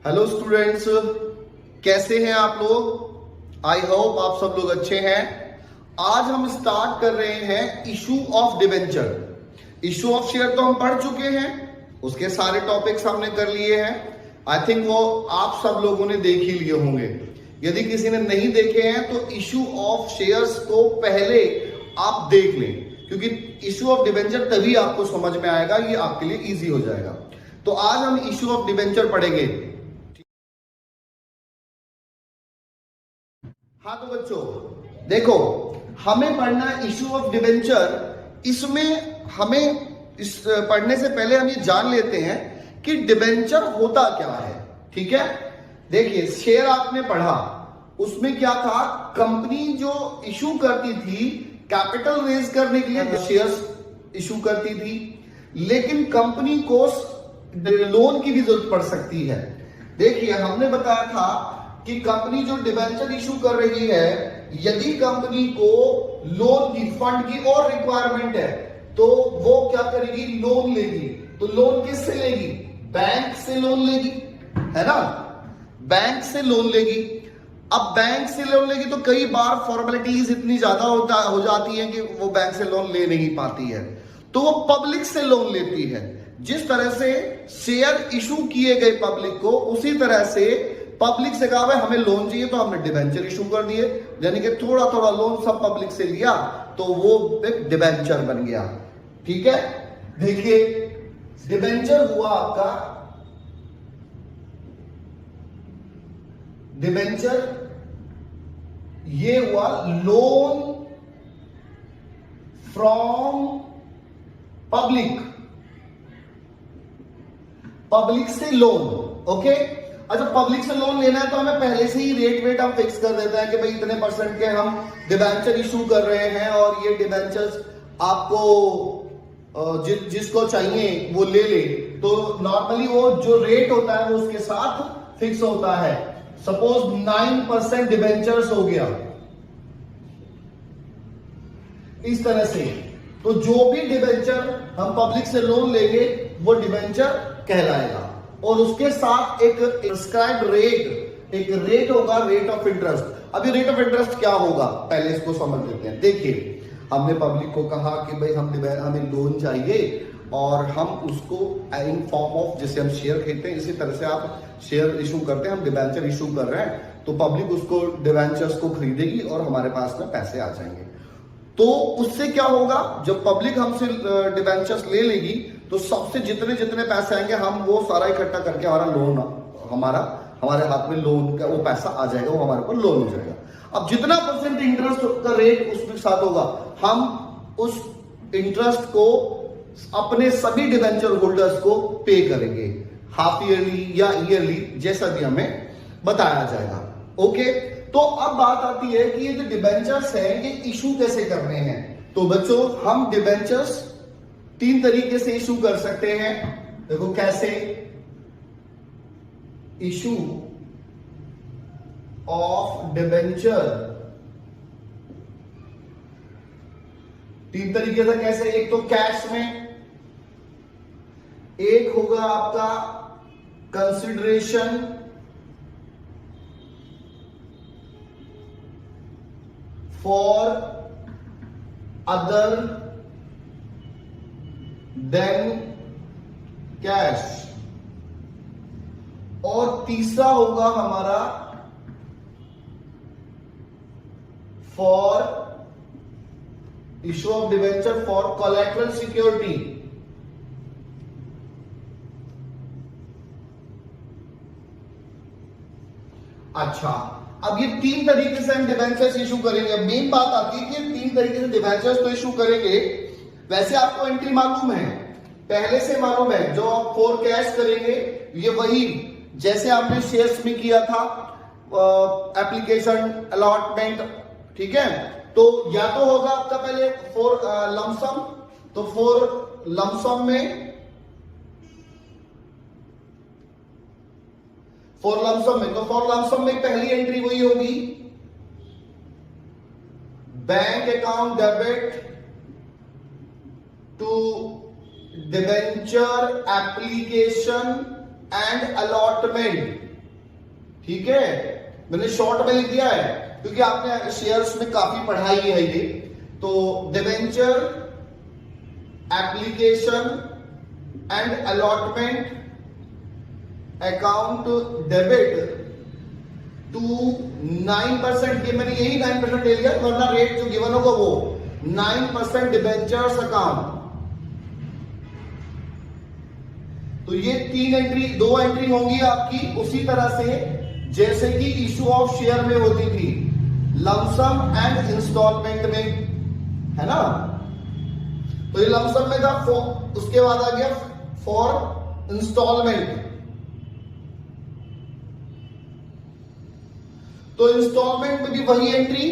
Hello students, कैसे हैं आप लोग? आई होप आप सब लोग अच्छे हैं। आज हम स्टार्ट कर रहे हैं issue of debenture. Issue of share तो हम पढ़ चुके हैं, उसके सारे टॉपिक्स हमने कर लिए हैं। आई थिंक वो आप सब लोगों ने देख ही लिए होंगे। यदि किसी ने नहीं देखे हैं तो इशू ऑफ शेयर्स को पहले आप देख लें, क्योंकि इशू ऑफ डिबेंचर तभी आपको समझ में आएगा, ये आपके लिए इजी हो जाएगा। तो आज हम इशू ऑफ डिबेंचर पढ़ेंगे। हाँ तो बच्चों देखो, हमें पढ़ना इशू ऑफ डिबेंचर। इसमें हमें इस पढ़ने से पहले हम ये जान लेते हैं कि डिबेंचर होता क्या है। ठीक है, देखिए शेयर आपने पढ़ा, उसमें क्या था, कंपनी जो इशू करती थी कैपिटल रेज करने के लिए शेयर्स इशू करती थी, लेकिन कंपनी को लोन की भी जरूरत पड़ सकती है। देखिए हमने बताया था कि कंपनी जो डिबेंचर इशू कर रही है, यदि कंपनी को लोन की, फंड की और रिक्वायरमेंट है तो वो क्या करेगी, लोन लेगी। तो लोन किससे लेगी? बैंक से लोन लेगी, है ना, बैंक से लोन लेगी। अब बैंक से लोन लेगी तो कई बार फॉर्मेलिटीज इतनी ज्यादा हो जाती है कि वो बैंक से लोन ले नहीं पाती है, तो वो पब्लिक से लोन लेती है। जिस तरह से शेयर इशू किए गए पब्लिक को, उसी तरह से पब्लिक से कहा भाई हमें लोन चाहिए तो हमने डिबेंचर इशू कर दिए, यानी कि थोड़ा थोड़ा लोन सब पब्लिक से लिया तो वो एक डिबेंचर बन गया। ठीक है, देखिए डिबेंचर हुआ आपका, डिबेंचर ये हुआ लोन फ्रॉम पब्लिक, पब्लिक से लोन। ओके, अच्छा पब्लिक से लोन लेना है तो हमें पहले से ही रेट हम फिक्स कर देते हैं कि भाई इतने परसेंट के हम डिबेंचर इशू कर रहे हैं और ये डिबेंचर्स आपको जिसको चाहिए वो ले ले। तो नॉर्मली वो जो रेट होता है वो उसके साथ फिक्स होता है। सपोज 9% डिबेंचर्स हो गया इस तरह से, तो जो भी डिबेंचर हम पब्लिक से लोन लेंगे वो डिबेंचर कहलाएगा। और उसके साथ एक प्रिस्क्राइब्ड रेट, एक रेट होगा, रेट ऑफ इंटरेस्ट। अभी रेट ऑफ इंटरेस्ट क्या होगा पहले इसको समझ लेते हैं। देखिए हमने पब्लिक को कहा कि भाई हमें लोन चाहिए और हम उसको इन फॉर्म ऑफ, जैसे हम शेयर खरीदते हैं इसी तरह से आप शेयर इशू करते हैं, हम डिबेंचर इशू कर रहे हैं, तो पब्लिक उसको डिबेंचर्स को खरीदेगी और हमारे पास में पैसे आ जाएंगे। तो उससे क्या होगा, जब पब्लिक हमसे डिबेंचर्स ले लेगी तो सबसे जितने जितने पैसे आएंगे हम वो सारा इकट्ठा करके हमारा लोन, हमारे हाथ में लोन का वो पैसा आ जाएगा, वो हमारे ऊपर लोन हो जाएगा। अब जितना परसेंट इंटरेस्ट का रेट उसके साथ होगा, हम उस इंटरेस्ट को अपने सभी डिबेंचर होल्डर्स को पे करेंगे, हाफ ईयरली या ईयरली, जैसा भी हमें बताया जाएगा। ओके, तो अब बात आती है कि ये जो डिबेंचर्स है ये इशू कैसे करने हैं। तो बच्चों हम डिबेंचर्स 3 तरीके से इशू कर सकते हैं। देखो कैसे, इशू ऑफ डिबेंचर 3 तरीके से कैसे, एक तो कैश में, एक होगा आपका consideration for other than cash, और तीसरा होगा हमारा for issue of debenture for collateral security. अच्छा, अब ये 3 तरीके से हम डिबेंचर्स इशू करेंगे। मेन बात आती है कि 3 तरीके से डिबेंचर्स तो इशू करेंगे। वैसे आपको एंट्री मालूम है, पहले से मालूम है, जो आप फॉर कैश करेंगे ये वही जैसे आपने शेयर्स में किया था, एप्लीकेशन अलॉटमेंट। ठीक है, तो या तो होगा आपका पहले फॉर लमसम, तो फॉर लमसम में, फॉर लमसम में, तो फॉर लमसम में पहली एंट्री वही होगी, bank account debit to debenture application and allotment. ठीक है, मैंने शॉर्ट में लिख दिया है क्योंकि आपने शेयर्स में काफी पढ़ाई है ये। तो debenture application and allotment account debit to 9%, ये मैंने यही 9% ले लिया, वरना रेट जो गिवन होगा वो 9% डिबेंचर्स अकाउंट। तो ये 2 एंट्री होंगी आपकी उसी तरह से जैसे कि इशू ऑफ शेयर में होती थी, लमसम एंड इंस्टॉलमेंट में, है ना। तो ये लमसम में था, उसके बाद आ गया फॉर इंस्टॉलमेंट। तो इंस्टॉलमेंट में भी वही एंट्री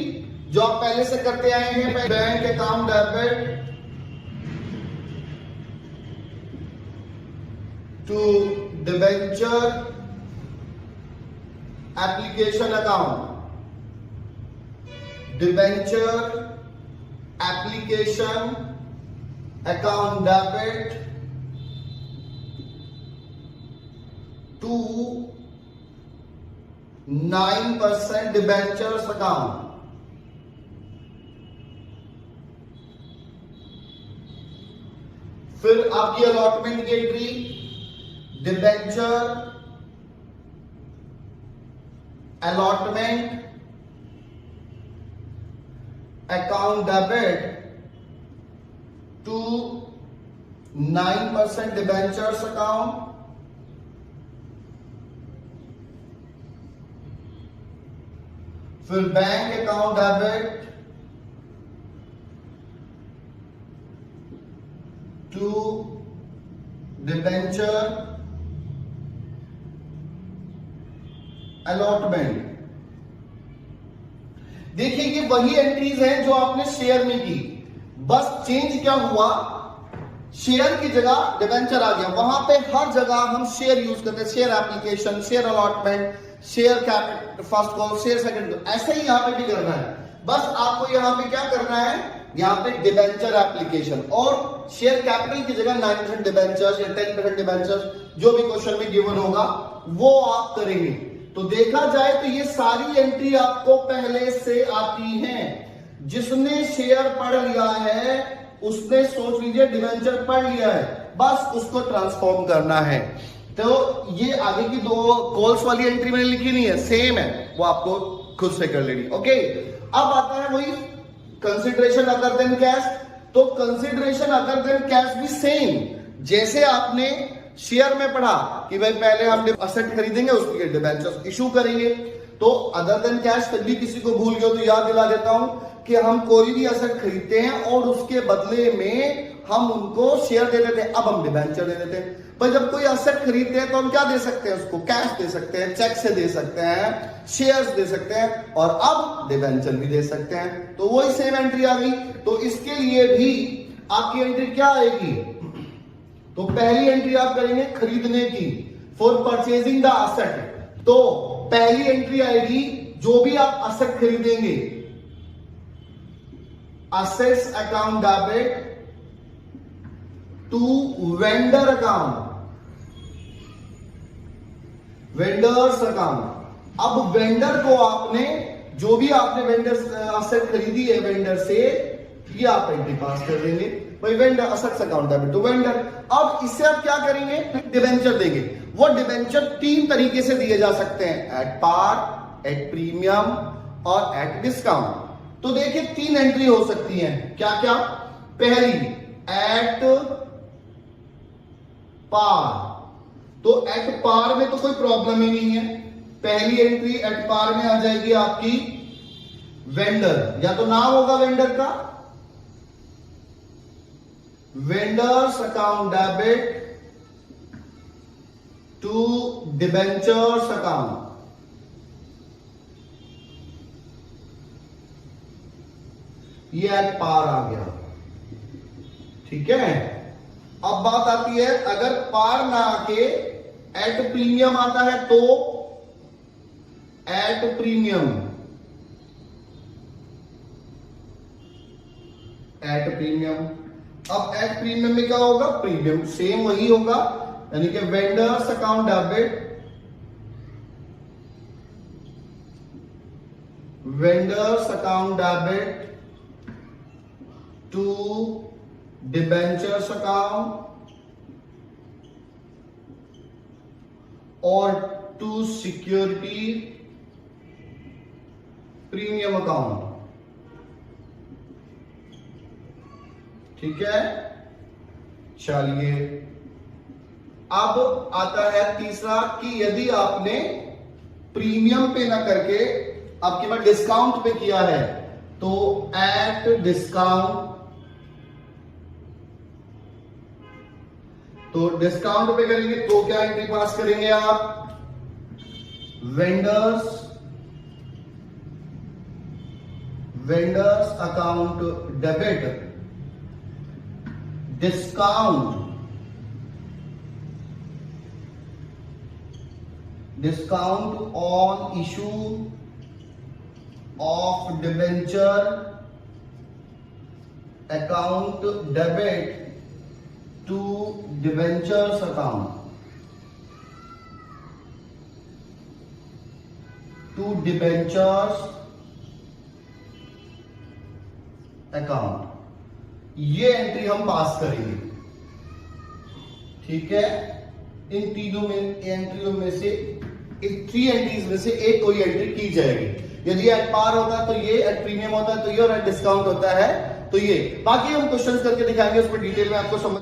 जो आप पहले से करते आए हैं, bank account debit to debenture application account, debenture application account debit to 9% debentures account. फिर आपकी अलॉटमेंट की entry, debenture allotment account debit to 9% debentures account. फिर bank account debit to debenture allotment. देखिए ये वही एंट्रीज हैं जो आपने शेयर में की, बस चेंज क्या हुआ, शेयर की जगह डिबेंचर आ गया। वहां पे हर जगह हम शेयर यूज करते हैं, share application, share allotment, share capital, first call, share second call, ऐसे ही यहां पे भी करना है। बस आपको यहां पे क्या करना है, यहां पे डिबेंचर एप्लीकेशन और शेयर कैपिटल की जगह 9% डिबेंचर्स या 10% डिबेंचर्स, जो भी क्वेश्चन में गिवन होगा वो आप करेंगे। तो देखा जाए तो ये सारी एंट्री आपको पहले से आती हैं। जिसने शेयर पढ़ लिया है उसने, सोच लीजिए, डिबेंचर पढ़ लिया है, बस उसको ट्रांसफॉर्म करना है। तो ये आगे की 2 कॉल्स वाली एंट्री मैंने लिखी नहीं है, सेम है, वो आपको खुद से कर लेनी। ओके, अब आता है वही कंसिडरेशन अदर देन कैश। तो कंसिडरेशन अदर देन कैश भी सेम जैसे आपने शेयर में पढ़ा कि भाई पहले हम असेट खरीदेंगे, उसके डिबेंचर्स इशू करेंगे। तो अदर देन कैश, फिर भी किसी को भूल गया तो याद दिला देता हूं कि हम कोई भी असेट खरीदते हैं और उसके बदले में हम उनको शेयर दे देते हैं, अब हम डिबेंचर दे देते हैं। पर जब कोई असेट खरीदते हैं तो हम क्या दे सकते हैं, उसको कैश दे सकते हैं, चेक से दे सकते हैं, शेयर्स दे सकते हैं, और अब डिबेंचर भी दे सकते हैं। तो वही सेम एंट्री आ गई। तो इसके लिए भी आपकी एंट्री क्या आएगी, तो पहली एंट्री आप करेंगे खरीदने की, फॉर परचेजिंग द असेट। तो पहली एंट्री आएगी जो भी आप असेट खरीदेंगे, assets account debit to vendor account, vendors account. अब वेंडर को आपने, जो भी आपने वेंडर असेट खरीदी है वेंडर से, ये आप एंट्री पास कर देंगे, भाई vendor assets account debit to vendor. अब इससे आप क्या करेंगे, डिबेंचर देंगे। वो डिबेंचर 3 तरीके से दिए जा सकते हैं, एट पार, एट प्रीमियम और एट डिस्काउंट। तो देखिए 3 एंट्री हो सकती है, क्या क्या। पहली एट पार, तो एट पार में तो कोई प्रॉब्लम ही नहीं है। पहली एंट्री एट पार में आ जाएगी आपकी वेंडर, या तो नाम होगा वेंडर का, vendors account debit to debentures account. ये एट पार आ गया, ठीक है। अब बात आती है, अगर पार ना आके एट प्रीमियम आता है तो एट प्रीमियम, एट प्रीमियम। अब एट प्रीमियम में क्या होगा, प्रीमियम सेम वही होगा, यानी कि vendors account debit vendors account debit to debentures account और टू सिक्योरिटी प्रीमियम अकाउंट। ठीक है, चलिए अब आता है तीसरा कि यदि आपने प्रीमियम पे ना करके आपके पास डिस्काउंट पे किया है तो एट डिस्काउंट, तो डिस्काउंट पे करेंगे तो क्या एंट्री पास करेंगे आप? Vendors account debit discount on issue of debenture account debit to debentures account, to debentures account, ये एंट्री हम पास करेंगे। ठीक है, इन तीनों में एंट्रियों में से, इन 3 एंट्रीज में से एक कोई एंट्री की जाएगी। यदि एट पार होता है तो ये, एट प्रीमियम होता है तो ये, और एट डिस्काउंट होता है तो ये। बाकी हम क्वेश्चंस करके दिखाएंगे, उसमें डिटेल में आपको समझ